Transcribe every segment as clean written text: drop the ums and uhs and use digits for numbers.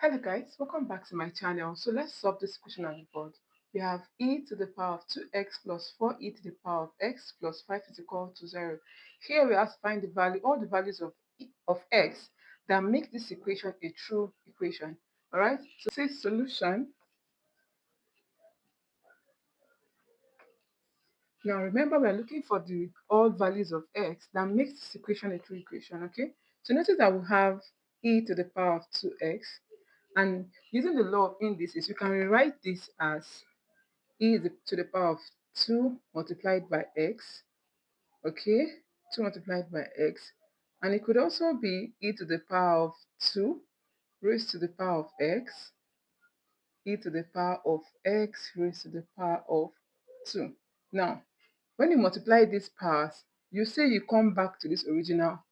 Hello guys, welcome back to my channel. So let's solve this question on the board. We have e to the power of 2x plus 4e to the power of x plus 5 is equal to 0. Here we have to find the value, all the values of x that make this equation a true equation. Alright, so say solution. Now remember, we're looking for the all values of x that makes this equation a true equation. Okay, so notice that we have e to the power of 2x, and using the law of indices, we can rewrite this as to the power of 2 multiplied by x, okay, 2 multiplied by x, and it could also be e to the power of 2 raised to the power of x, e to the power of x raised to the power of 2. Now, when you multiply these powers, you say you come back to this original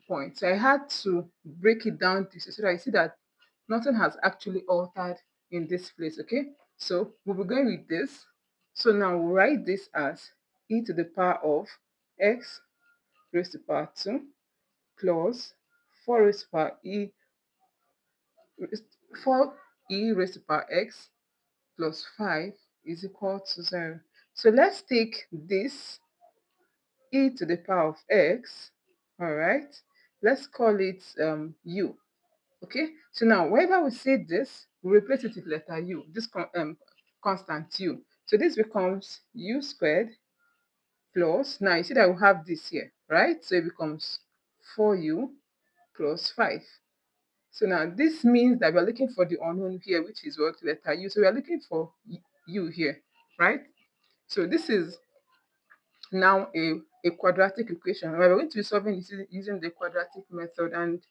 point. So I had to break it down so that you see that nothing has actually altered in this place, okay? So we'll be going with this. So now we'll write this as e to the power of x raised to the power 2 plus 4 raised to the power 4e raised to the power x plus 5 is equal to 0. So let's take this e to the power of x, all right? Let's call it u. Okay, so now whenever we see this, we replace it with letter u, this constant u. So this becomes u squared plus, now you see that we have this here, right? So it becomes 4u plus 5. So now this means that we're looking for the unknown here, which is what, letter u. So we are looking for u here, right? So this is now a quadratic equation. We're going to be solving this using the quadratic method, and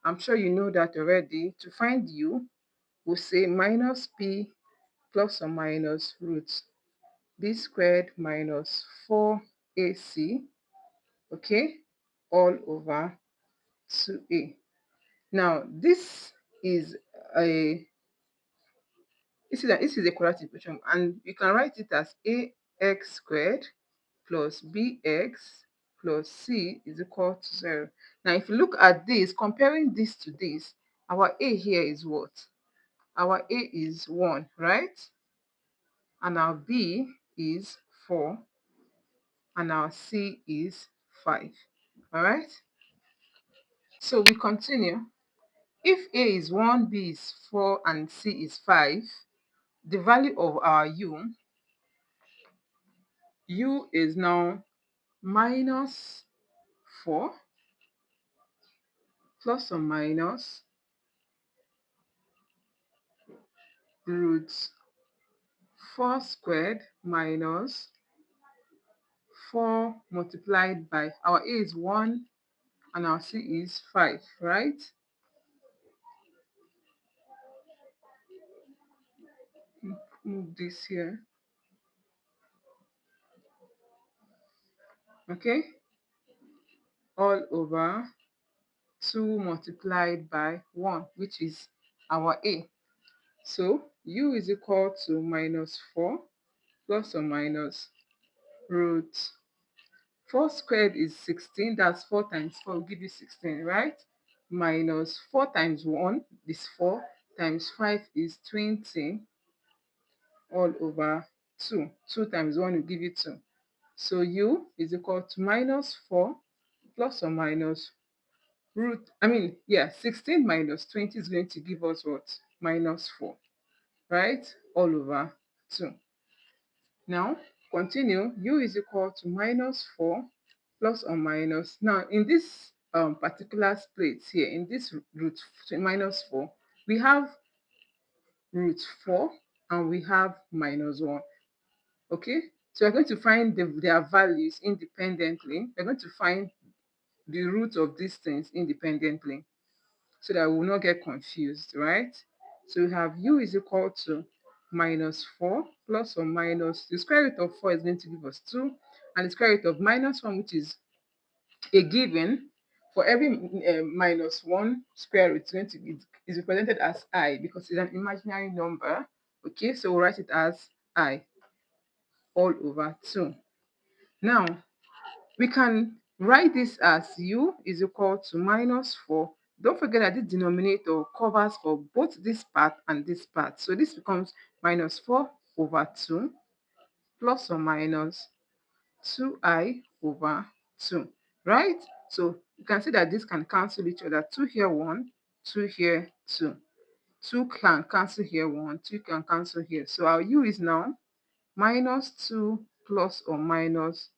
I'm sure you know that already. To find u, we'll say minus p plus or minus root b squared minus 4ac, okay, all over 2a. Now is a this is a quadratic equation, and you can write it as ax squared plus bx plus c is equal to 0. Now if you look at this, comparing this to this, our a here is what? Our a is 1, right? And our b is 4, and our c is 5. All right? So we continue. If a is 1, b is 4, and c is 5, the value of our u is now minus 4 plus or minus root 4 squared minus 4 multiplied by, our a is 1 and our c is 5, right? Move this here. Okay, all over 2 multiplied by 1, which is our a. So u is equal to minus 4 plus or minus root 4 squared is 16. That's 4 times 4 will give you 16, right? Minus 4 times 1 is 4, times 5 is 20, all over 2. 2 times 1 will give you 2. So u is equal to minus 4 plus or minus 16 minus 20 is going to give us what? Minus 4, right? All over 2. Now, continue. U is equal to minus 4 plus or minus. Now, in this particular place here, in this root minus 4, we have root 4 and we have minus 1. Okay? So we're going to find their values independently. We're going to find the root of these things independently so that we will not get confused, right? So we have u is equal to minus 4 plus or minus, the square root of 4 is going to give us 2, and the square root of minus 1, which is a given, for every minus 1 square root is represented as I because it's an imaginary number. Okay, so we'll write it as I all over 2. Now, we can write this as u is equal to minus 4 Don't forget that this denominator covers for both this part and this part. So this becomes minus 4 over 2 plus or minus 2I over 2, right? So you can see that this can cancel each other. 2 here, 1, 2 here, 2. 2 can cancel here, 1, 2 can cancel here. So our u is now minus 2 plus or minus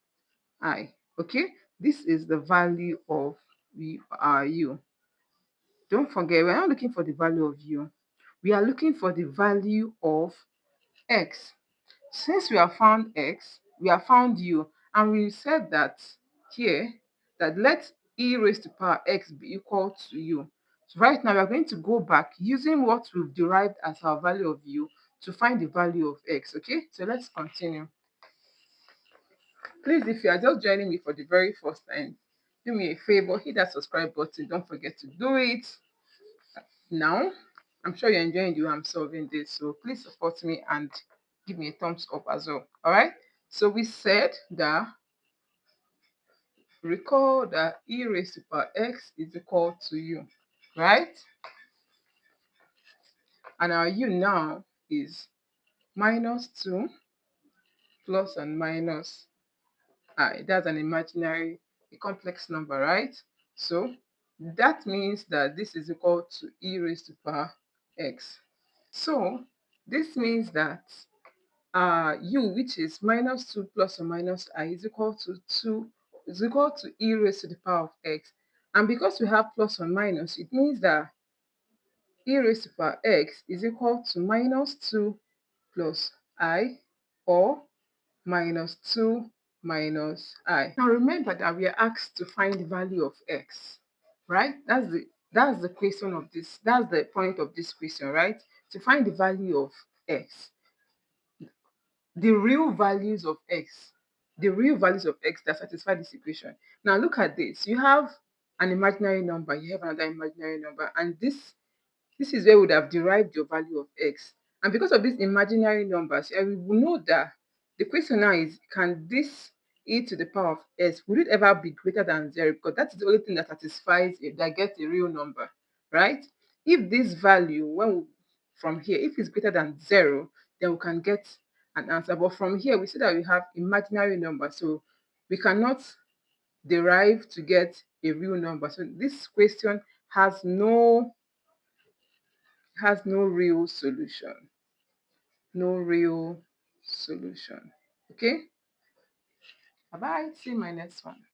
I. Okay, this is the value of our u. Don't forget, we're not looking for the value of u. We are looking for the value of x. Since we have found x, we have found u, and we said that here, that let e raised to power x be equal to u. So right now, we are going to go back using what we've derived as our value of u to find the value of x, okay? So let's continue. Please, if you are just joining me for the very first time, do me a favor, hit that subscribe button. Don't forget to do it now. I'm sure you're enjoying the way I'm solving this, so please support me and give me a thumbs up as well. All right, so we said that, recall that e raised to power x is equal to u, right? And our u now is minus 2 plus and minus I. That's an imaginary, a complex number, right? So that means that this is equal to e raised to power x. So this means that u, which is minus 2 plus or minus I, is equal to 2, is equal to e raised to the power of x. And because we have plus or minus, it means that e raised to power x is equal to minus 2 plus I, or minus 2 minus I. Now remember that we are asked to find the value of x, right? That's the question of this, that's the point of this question, right? To find the value of x, the real values of x, the real values of x that satisfy this equation. Now look at this. You have an imaginary number, you have another imaginary number, and this is where we would have derived your value of x. And because of these imaginary numbers, we will know that the question now is, can this e to the power of s, would it ever be greater than 0? Because that's the only thing that satisfies it, that gets a real number, right? If this value, from here, if it's greater than 0, then we can get an answer. But from here, we see that we have imaginary numbers, so we cannot derive to get a real number. So this question has no real solution. No real solution. Okay? Bye bye. See you in my next one.